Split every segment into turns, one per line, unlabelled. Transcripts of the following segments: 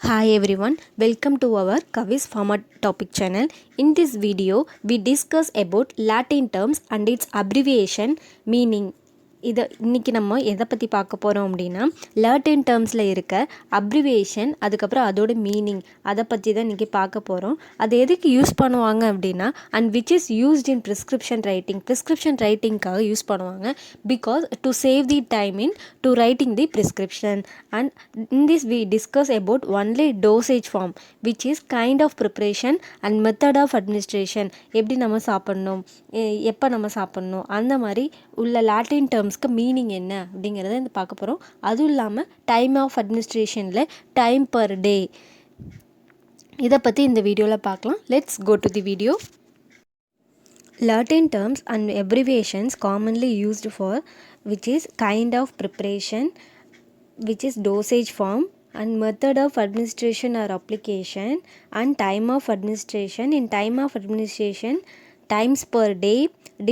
Hi everyone, welcome to our Kavi's Pharma topic channel. In this video, we discuss about Latin terms and its abbreviation meaning. இன்றைக்கி நம்ம எதை பற்றி பார்க்க போகிறோம் அப்படின்னா லாட்டின் டேர்ம்ஸில் இருக்க அப்ரிவியேஷன் அதுக்கப்புறம் அதோட மீனிங் அதை பற்றி தான் இன்றைக்கி பார்க்க போகிறோம். அது எதுக்கு யூஸ் பண்ணுவாங்க அப்படின்னா and which is used in prescription ரைட்டிங்காக யூஸ் பண்ணுவாங்க. Because to save the time in to writing the prescription. And in this we discuss about only dosage form which is kind of preparation and method of administration. எப்படி நம்ம சாப்பிட்ணும், எப்போ நம்ம சாப்பிட்ணும், அந்த மாதிரி உள்ள லாட்டின் டேர்ம்ஸ்க்கு மீனிங் என்ன அப்படிங்கிறத இந்த பார்க்க போகிறோம். அதுவும் இல்லாமல் டைம் ஆஃப் அட்மினிஸ்ட்ரேஷனில் டைம் பர் டே இதை பற்றி இந்த வீடியோவில் பார்க்கலாம். Let's go to the video. Latin terms and abbreviations commonly used for which is kind of preparation, which is dosage form, and method of administration or application, and time of administration. In time of administration, times per day,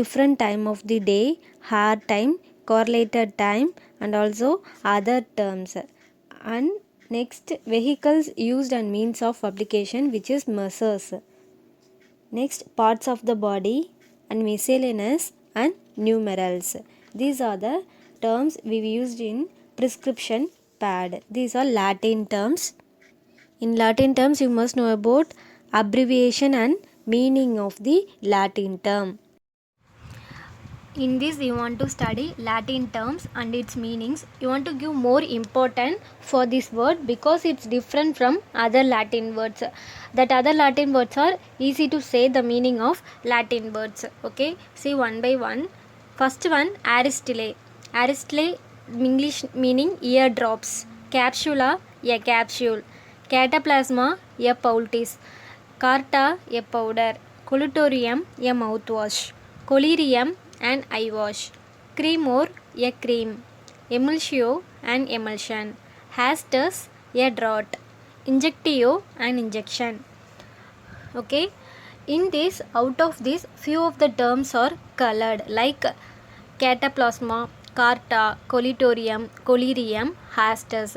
different time of the day, hard time, correlated time, and also other terms. And next, vehicles used and means of application, which is measures. Next, parts of the body and miscellaneous and numerals. These are the terms we used in prescription pad. These are Latin terms. In Latin terms, you must know about abbreviation and meaning of the Latin term. In this, you want to study Latin terms and its meanings. You want to give more important for this word because it's different from other Latin words. That other Latin words are easy to say the meaning of Latin words. Okay, see one by one. First one, Aristille. Aristille, English meaning eardrops. Capsula, a capsule. Cataplasma, a poultice. Carta, a powder. Colutorium, a mouthwash. Collyrium, an eye wash. Cremor, a cream. Emulsio, an emulsion. Hastus, a draught. Injectio, an injection. Okay, in this, out of this, few of the terms are colored like cataplasma, carta, colitorium, collyrium, hastus.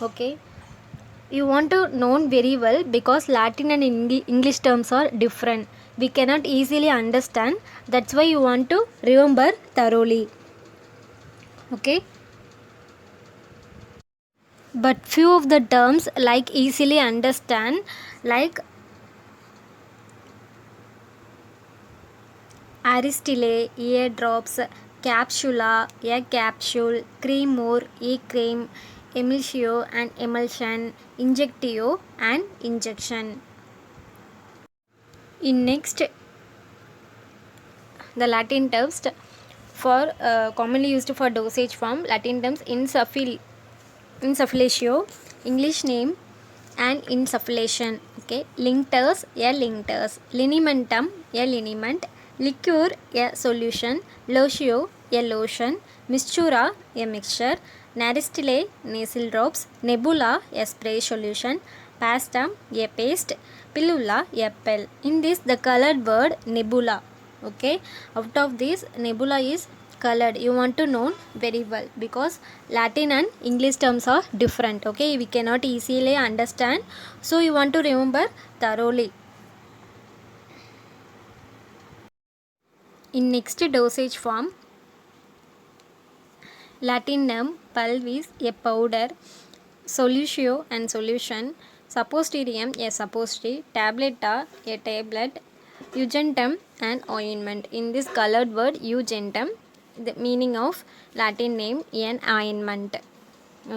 Okay, you want to know very well because Latin and English terms are different. We cannot easily understand. That's why you want to remember thoroughly. Okay, but few of the terms like easily understand, like Aristille, eardrops. Capsula, a capsule. Cremor, a cream. Emulsio, an emulsion. Injectio, an injection. In next, the Latin terms for commonly used for dosage form. Latin terms insuflatio, English name, and insufflation. Okay, linctors, a linctors. Linimentum, a liniment. Liquor, a solution. Lotio, a lotion. Mistura, a mixture. Naristille, nasal drops. Nebula, a spray solution. Pastum, a paste. Pillula, a pill. In this, the colored word nebula. Okay, out of this, nebula is colored. You want to know very well because Latin and English terms are different. Okay, we cannot easily understand, so you want to remember thoroughly. In next dosage form, Latin name pulvis, a powder. Solutio and solution. Suppositorium, a suppository. Tableta, a tablet. Eugentum, an ointment. In this colored word eugentum, the meaning of Latin name an ointment.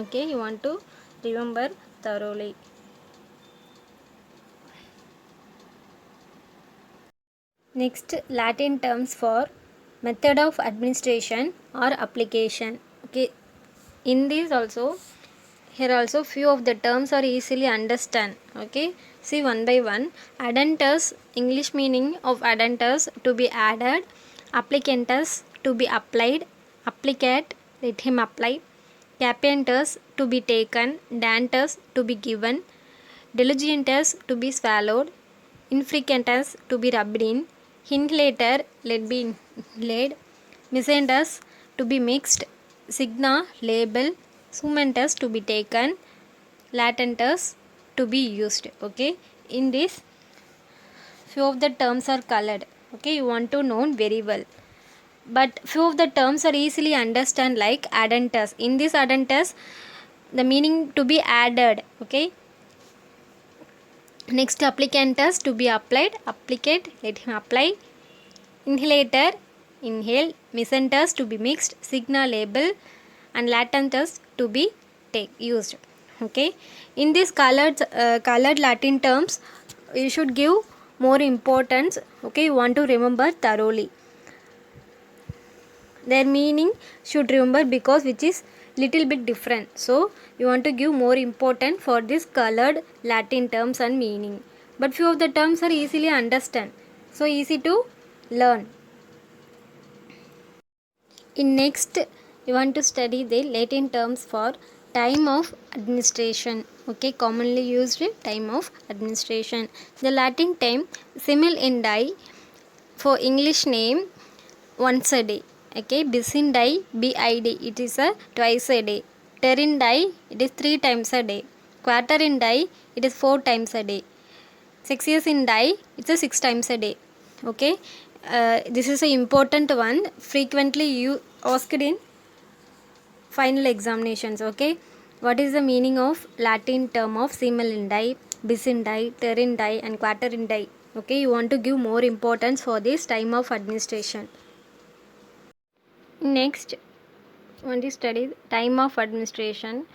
Okay, you want to remember thoroughly. Next, Latin terms for method of administration or application. Okay, in this also, here also few of the terms are easily understand. Okay, see one by one. Adentus, English meaning of adentus, to be added. Applicantus, to be applied. Applicate, let him apply. Capientus, to be taken. Dantus, to be given. Dilugentus, to be swallowed. Infrequentus, to be rubbed in. Inhalator, let be inhaled. Miscentus, to be mixed. Signa, label. Sumentus, to be taken. Latentus, to be used. Okay, in this few of the terms are colored. Okay, you want to know very well, but few of the terms are easily understand, like adentus. In this adentus, the meaning to be added. Okay, next applicantus, to be applied, applicate, let him apply. Inhalator, inhale. Miscentus, to be mixed. Signa, label. And latentus, to be used. Okay, in these colored Latin terms, you should give more importance. Okay, you want to remember thoroughly their meaning, should remember, because which is little bit different, so you want to give more important for this colored Latin terms and meaning. But few of the terms are easily understand, so easy to learn. In next, you want to study the Latin terms for time of administration. Okay, commonly used time of administration. The Latin time simul in die, for English name once a day. Okay, Bisindai, BID, it is a twice a day. Terindai, it is 3 times a day. Quarterindai, it is 4 times a day. Sextiusindai, it's a 6 times a day. Okay, this is an important one, frequently you asked in final examinations. Okay, what is the meaning of Latin term of simulindai, bisindai, terindai and quarterindai? Okay, you want to give more importance for this time of administration. Next, when we study time of administration,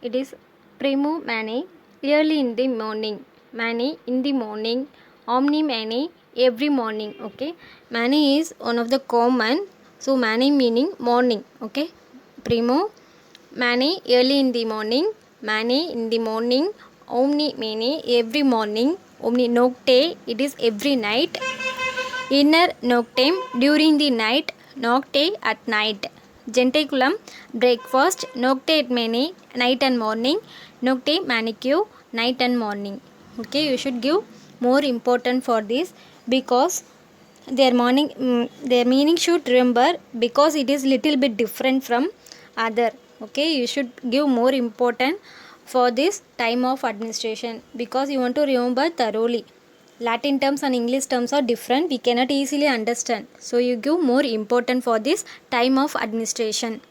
it is primo mane, early in the morning, mane in the morning, omni mane, every morning. Okay, mane is one of the common, so mane meaning morning. Okay, primo mane, early in the morning, mane in the morning, omni mane, every morning, omni nocte, it is every night, inner noctem, during the night, nocte, at night. Gentaculum, breakfast, nocte at mane, night and morning, nocte manicure, night and morning. Okay, you should give more important for this, because their morning their meaning should remember, because it is little bit different from other. Okay, you should give more important for this time of administration, because you want to remember thoroughly. Latin terms and English terms are different, we cannot easily understand, so you give more important for this time of administration.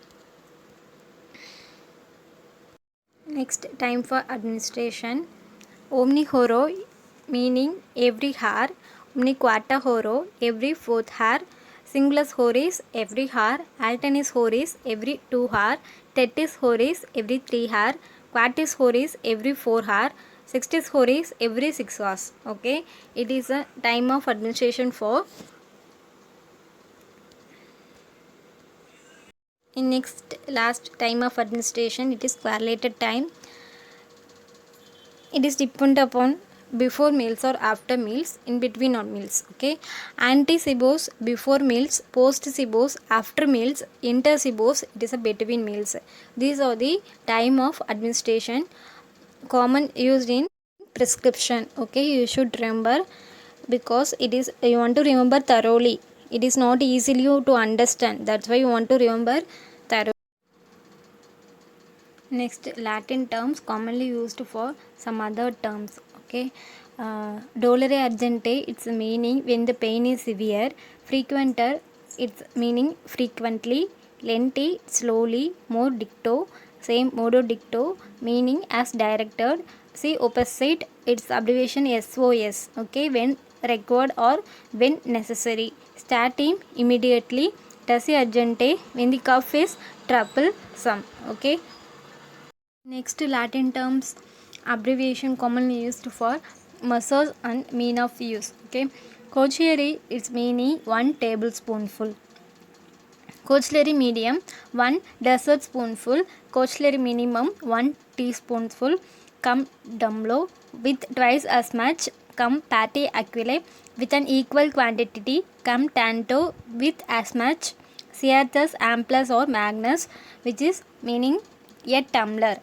Next, time for administration. Omni horo, meaning every hour. Omni quarta horo, every fourth hour. Singulus horis, every hour. Alternis horis, every 2 hour. Tertis horis, every 3 hour. Quartis horis, every 4 hour. Sextis horis, every 6 hours. Okay, it is a time of administration for. In next, last time of administration, it is correlated time. It is depend upon before meals or after meals, in between or meals. Okay, antisibos before meals, postsibos after meals, intersibos it is a between meals. These are the time of administration common used in prescription. Okay, you should remember, because it is, you want to remember thoroughly, it is not easily to understand, that's why you want to remember thoroughly. Next, Latin terms commonly used for some other terms. Okay, dolere urgente, its meaning when the pain is severe. Frequenter, its meaning frequently. Lenti, slowly. More dicto, same modo dicto, meaning as directed. See opposite, its abbreviation SOS. Okay, when required or when necessary. Statim, immediately. Tasi urgente, when the cough is troublesome. Okay. Next, Latin terms abbreviation commonly used for massage and mean of use. Okay, Cochleary, its meaning 1 tablespoonful. Cochleary medium 1 dessert spoonful. Cochleary minimum 1 teaspoonful. Cum dumlo with twice as much. Cum pate aquile with an equal quantity. Cum tanto with as much. Ciathus amplus or magnus, which is meaning a tumbler.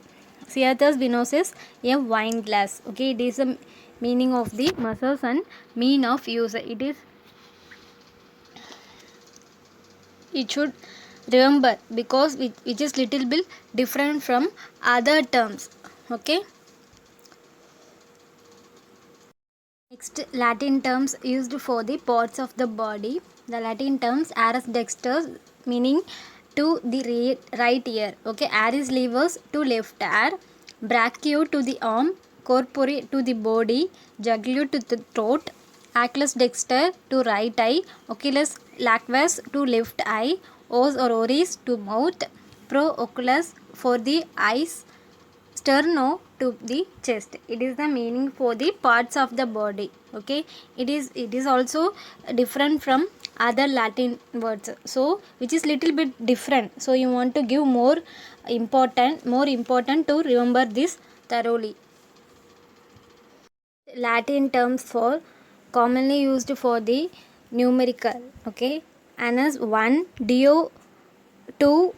Ciathus venosus, a wine glass. Okay, it is the meaning of the muscles and mean of use. It should remember, because which is little bit different from other terms. Okay.
Next, Latin terms used for the parts of the body. The Latin terms aris dexterus meaning to the right ear. Okay, aris levis to left ear, brachio to the arm, corpore to the body, jugular to the throat, oculus dexter to right eye, oculus laqueus to left eye, os or oris to mouth, pro oculus for the eyes, sterno to the chest. It is the meaning for the parts of the body. Okay, it is also different from other Latin words, so which is little bit different, so you want to give more important to remember this thoroughly. Latin terms for commonly used for the numerical. Okay, annus 1, dio 2,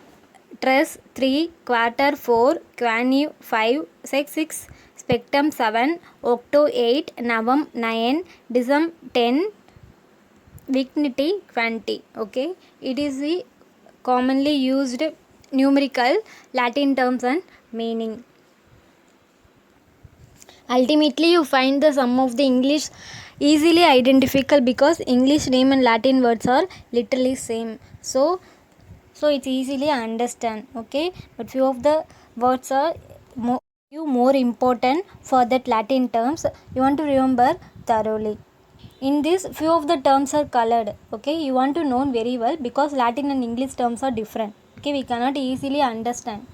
tres 3, quarter 4, quani 5, sex 6, spectrum 7, octo 8, navam 9, decem 10, vignity 20. Okay, it is the commonly used numerical Latin terms and meaning. Ultimately, you find the sum of the English easily identifiable because English name and Latin words are literally same. So it's easily understand. Okay, but few of the words are more important for that Latin terms. You want to remember thoroughly. In this, few of the terms are colored. Okay, you want to know very well because Latin and English terms are different. Okay, we cannot easily understand.